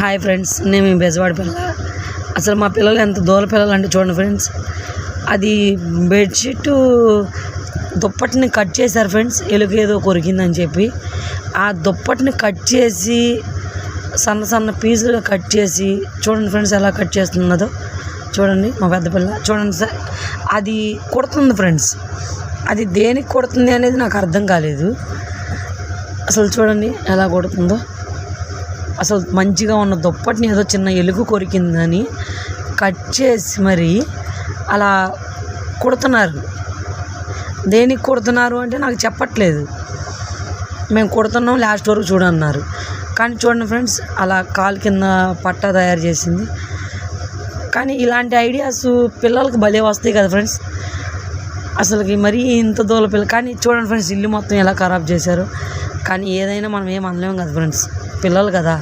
Hi friends, నేను మీ బెజవాడ పిల్ల. అసలు మా పిల్లలు ఎంత దూల పిల్లలు అంటే చూడండి ఫ్రెండ్స్, అది బెడ్షీట్ దుప్పటిని కట్ చేశారు ఫ్రెండ్స్. ఎలుగు ఏదో కొరికిందని చెప్పి ఆ దుప్పటిని కట్ చేసి సన్న సన్న పీసులుగా కట్ చేసి చూడండి ఫ్రెండ్స్ ఎలా కట్ చేస్తున్నదో చూడండి. మా పెద్ద పిల్ల చూడండి సార్, అది కుడుతుంది ఫ్రెండ్స్. అది దేనికి కుడుతుంది అనేది నాకు అర్థం కాలేదు. అసలు చూడండి ఎలా కుడుతుందో. అసలు మంచిగా ఉన్న దుప్పటిని ఏదో చిన్న ఎలుగు కొరికిందని కట్ చేసి మరి అలా కుడుతున్నారు. దేనికి కుడుతున్నారు అంటే నాకు చెప్పట్లేదు. మేము కుడుతున్నాం, లాస్ట్ వరకు చూడన్నారు. కానీ చూడండి ఫ్రెండ్స్, అలా కాలు కింద పట్టా తయారు చేసింది. కానీ ఇలాంటి ఐడియాస్ పిల్లలకు భలే వస్తాయి కదా ఫ్రెండ్స్. అసలుకి మరీ ఇంత దూల పిల్ల. కానీ చూడండి ఫ్రెండ్స్, ఇల్లు మొత్తం ఎలా ఖరాబ్ చేశారు. కానీ ఏదైనా మనం ఏం అనలేము కదా ఫ్రెండ్స్, పిల్లలు కదా.